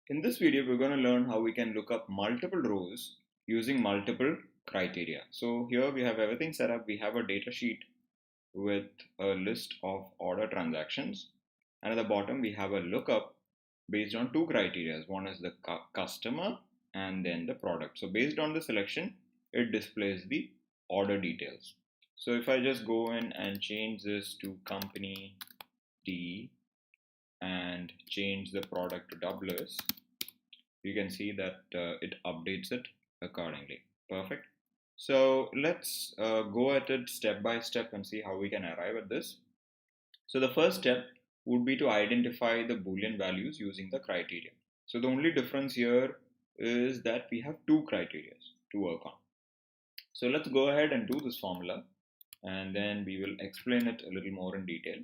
In this video, we're going to learn how we can look up multiple rows using multiple criteria. So here we have everything set up. We have a data sheet with a list of order transactions. And at the bottom, we have a lookup based on two criteria. One is the customer and then the product. So based on the selection, it displays the order details. So if I just go in and change this to company D and change the product to doublers, you can see that it updates it accordingly. Perfect. So let's go at it step by step and see how we can arrive at this. So the first step would be to identify the Boolean values using the criteria. So the only difference here is that we have two criteria to work on. So let's go ahead and do this formula and then we will explain it a little more in detail.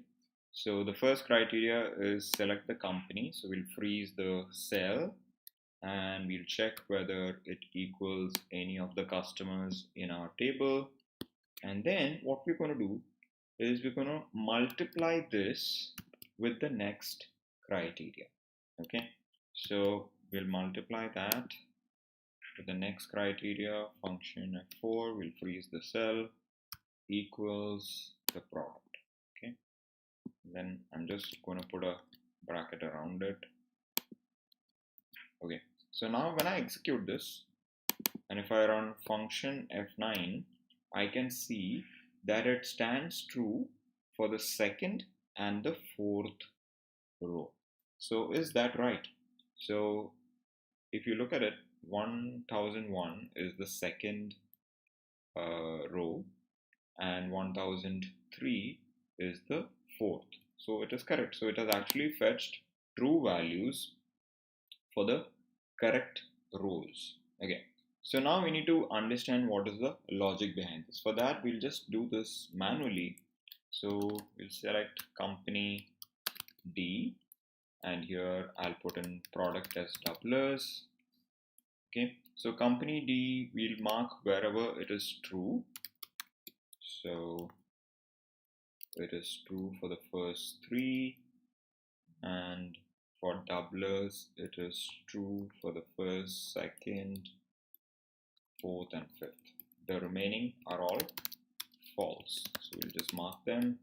So the first criteria is select the company. So we'll freeze the cell and we'll check whether it equals any of the customers in our table. And then what we're going to do is we're going to multiply this with the next criteria. Okay, so we'll multiply that with the next criteria. Function f4 will freeze the cell equals the product. Okay, then I'm just going to put a bracket around it. Okay, so now when I execute this and if I run function F9, I can see that it stands true for the second and the fourth row. So is that right? So if you look at it, 1001 is the second row and 1003 is the fourth. So it is correct. So it has actually fetched true values for the correct rows. Okay, so now we need to understand what is the logic behind this. For that, we'll just do this manually. So we'll select company D and here I'll put in product as doublers. Okay, so company D we'll mark wherever it is true. So it is true for the first three, and for doublers it is true for the first, second, fourth and fifth. The remaining are all false, so we'll just mark them.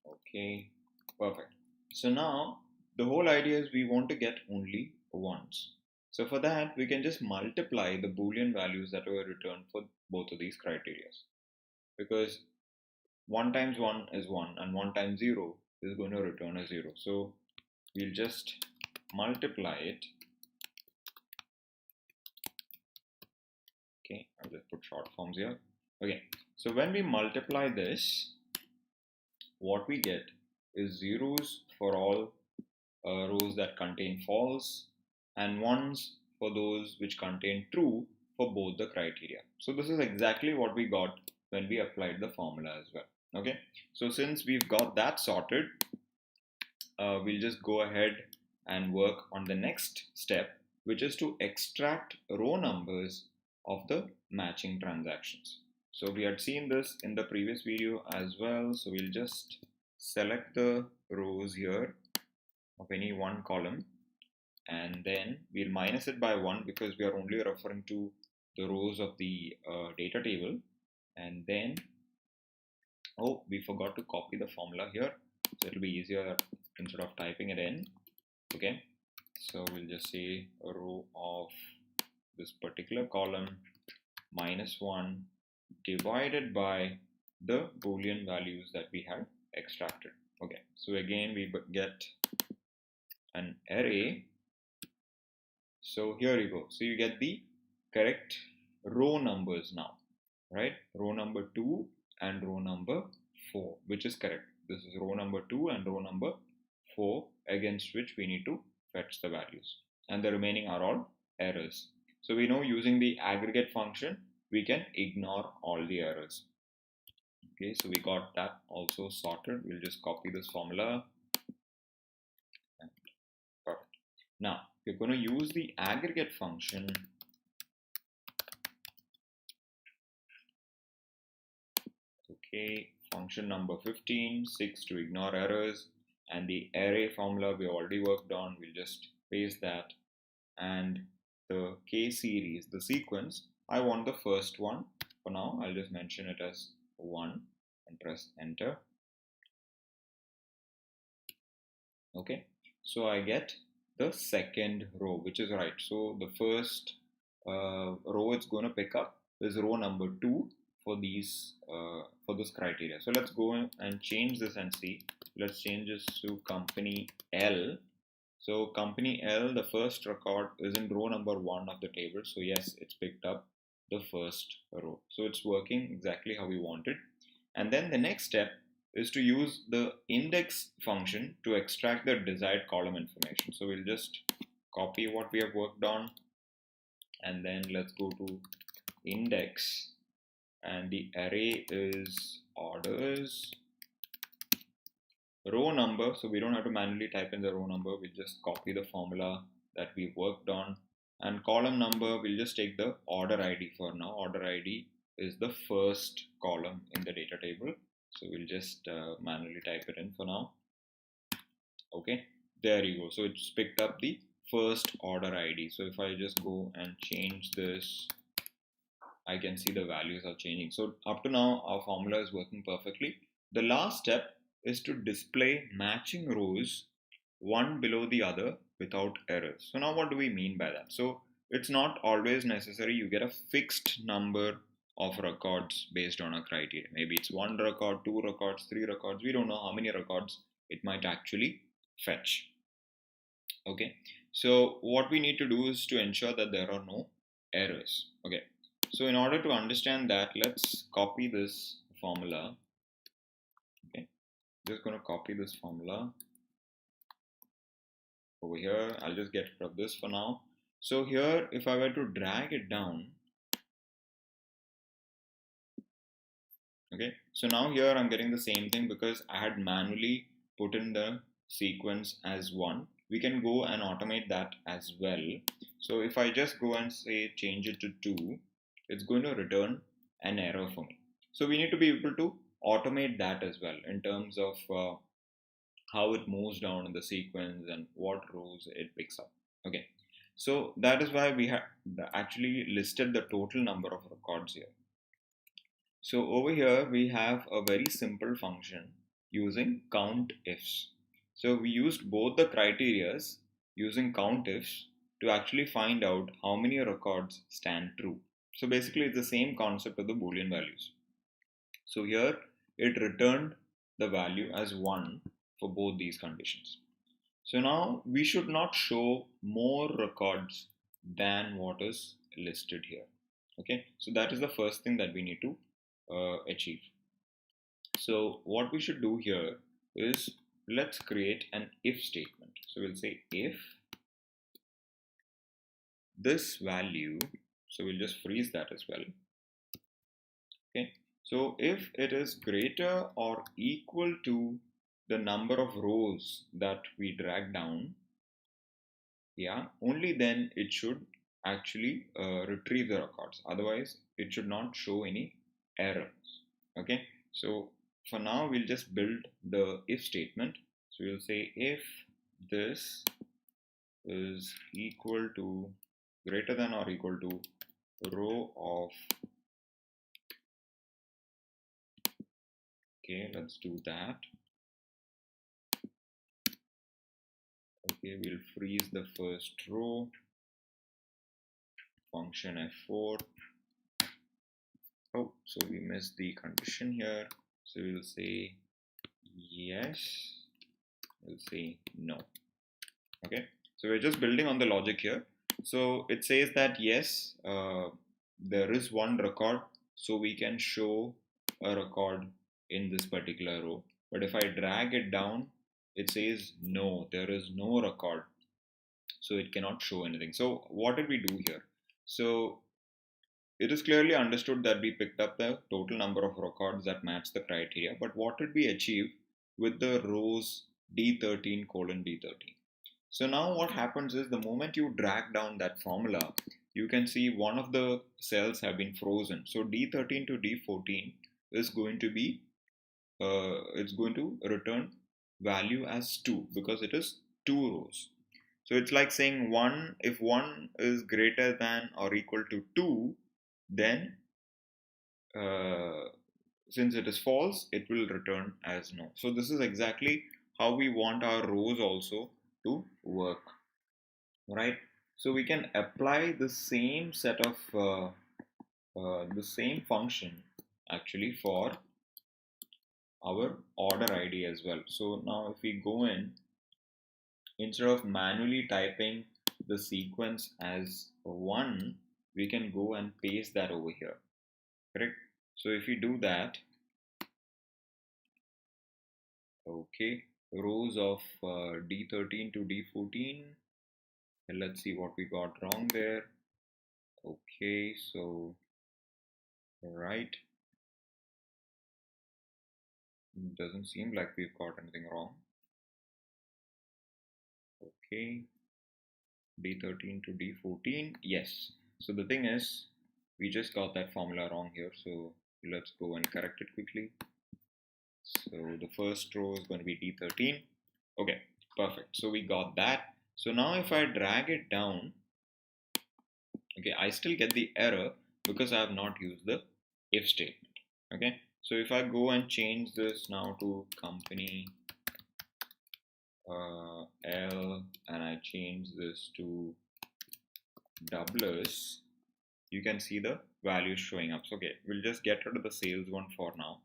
Okay, perfect. So now the whole idea is we want to get only ones. So for that we can just multiply the Boolean values that were returned for both of these criteria, because 1 times 1 is 1 and 1 times 0 is going to return a 0. So we'll just multiply it. Okay, I'll just put short forms here. Okay, so when we multiply this, what we get is zeros for all rows that contain false and ones for those which contain true for both the criteria. So this is exactly what we got when we applied the formula as well. Okay, so since we've got that sorted, we'll just go ahead and work on the next step, which is to extract row numbers of the matching transactions. So we had seen this in the previous video as well. So we'll just select the rows here of any one column and then we'll minus it by 1 because we are only referring to the rows of the data table. And then, oh, we forgot to copy the formula here, so it'll be easier instead of typing it in. Okay, so we'll just say a row of this particular column minus 1 divided by the Boolean values that we have extracted. Okay, so again we get an array. So here you go. So you get the correct row numbers now, right? Row number 2 and row number 4, which is correct. This is row number 2 and row number 4 against which we need to fetch the values, and the remaining are all errors. So we know using the aggregate function we can ignore all the errors. Okay, so we got that also sorted. We'll just copy this formula. Perfect. Now we're going to use the aggregate function. Okay, function number 15, 6 to ignore errors, and the array formula we already worked on, we'll just paste that. And the K series, the sequence, I want the first one. For now, I'll just mention it as 1 and press enter. Okay, so I get the second row, which is right. So the first row it's going to pick up is row number 2 for these for this criteria. So let's go and change this and see. Let's change this to company L. So company L, the first record is in row number 1 of the table. So yes, it's picked up the first row. So it's working exactly how we wanted. And then the next step is to use the index function to extract the desired column information. So we'll just copy what we have worked on, and then let's go to index, and the array is orders, row number, so we don't have to manually type in the row number, we'll just copy the formula that we worked on, and column number, we'll just take the order ID for now. Order ID is the first column in the data table, so we'll just manually type it in for now. Okay, there you go. So it's picked up the first order ID. So if I just go and change this, I can see the values are changing. So up to now, our formula is working perfectly. The last step is to display matching rows one below the other without errors. So now what do we mean by that? So it's not always necessary you get a fixed number of records based on a criteria. Maybe it's 1 record, 2 records, 3 records. We don't know how many records it might actually fetch. Okay, so what we need to do is to ensure that there are no errors. Okay, so in order to understand that, let's copy this formula. Okay, just going to copy this formula over here. I'll just get rid of this for now. So here, if I were to drag it down, okay, so now here I'm getting the same thing because I had manually put in the sequence as 1. We can go and automate that as well. So if I just go and say change it to 2, it's going to return an error for me. So we need to be able to automate that as well in terms of how it moves down in the sequence and what rows it picks up. Okay, so that is why we have actually listed the total number of records here. So over here we have a very simple function using countifs. So we used both the criterias using countifs to actually find out how many records stand true. So basically it's the same concept of the Boolean values. So here it returned the value as 1 for both these conditions. So now we should not show more records than what is listed here. Okay, so that is the first thing that we need to achieve. So what we should do here is let's create an if statement. So we'll say if this value, so we'll just freeze that as well. Okay, so if it is greater or equal to the number of rows that we drag down, yeah, only then it should actually retrieve the records. Otherwise, it should not show any errors. Okay, so for now, we'll just build the if statement. So we'll say if this is equal to greater than or equal to row of, okay, let's do that. Okay, we'll freeze the first row, function F4. Oh, so we missed the condition here. So we'll say yes, we'll say no. Okay, so we're just building on the logic here. So it says that yes, there is one record, so we can show a record in this particular row. But if I drag it down, it says no, there is no record, so it cannot show anything. So what did we do here? So it is clearly understood that we picked up the total number of records that match the criteria, but what did we achieve with the rows D13 colon D13? So now what happens is the moment you drag down that formula, you can see one of the cells have been frozen. So D13 to D14 is going to be, it's going to return value as 2 because it is 2 rows. So it's like saying 1, if 1 is greater than or equal to 2, then uh, since it is false, it will return as no. So this is exactly how we want our rows also to work, right? So we can apply the same set of the same function actually for our order ID as well. So now if we go in, instead of manually typing the sequence as 1, we can go and paste that over here, correct? So if we do that, okay, rows of D13 to D14, and let's see what we got wrong there. Okay, so right, doesn't seem like we've got anything wrong. Okay, D13 to D14, yes. So the thing is, we just got that formula wrong here, so let's go and correct it quickly. So the first row is going to be D13. Okay, perfect. So we got that. So now if I drag it down, okay, I still get the error because I have not used the if statement. Okay, so if I go and change this now to company L and I change this to doublers, you can see the values showing up. So okay, we'll just get rid of the sales one for now.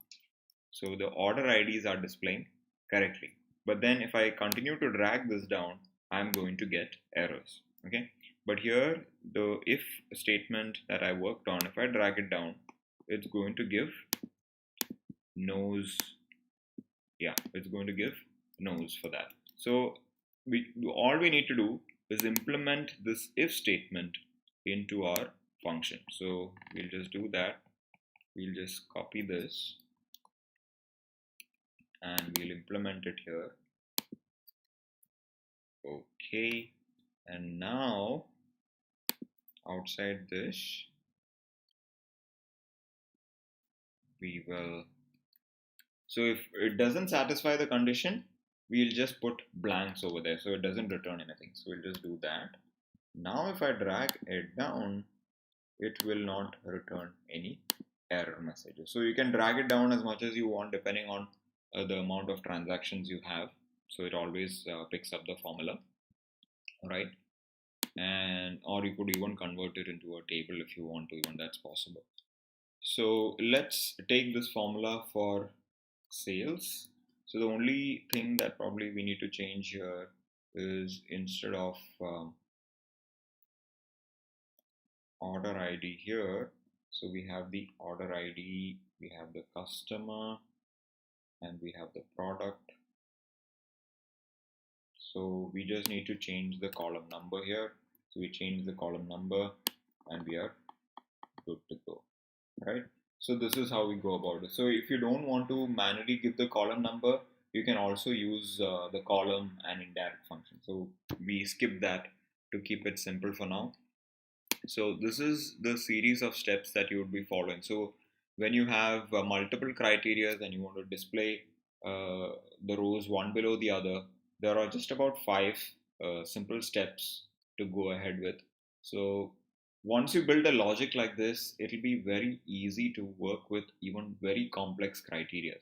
So the order IDs are displaying correctly. But then if I continue to drag this down, I'm going to get errors. Okay. But here, the if statement that I worked on, if I drag it down, it's going to give no's. Yeah, it's going to give no's for that. So all we need to do is implement this if statement into our function. So we'll just do that. We'll just copy this and we'll implement it here. Okay, and now outside this we will, so if it doesn't satisfy the condition, we'll just put blanks over there so it doesn't return anything. So we'll just do that. Now if I drag it down, it will not return any error messages. So you can drag it down as much as you want depending on the amount of transactions you have. So it always picks up the formula, right? And or you could even convert it into a table if you want to, even that's possible. So let's take this formula for sales. So the only thing that probably we need to change here is instead of order ID here, so we have the order ID, we have the customer, and we have the product. So we just need to change the column number here. So we change the column number and we are good to go, right? So this is how we go about it. So if you don't want to manually give the column number, you can also use the column and indirect function. So we skip that to keep it simple for now. So this is the series of steps that you would be following. So when you have multiple criteria and you want to display the rows one below the other, there are just about 5 simple steps to go ahead with. So once you build a logic like this, it'll be very easy to work with even very complex criteria.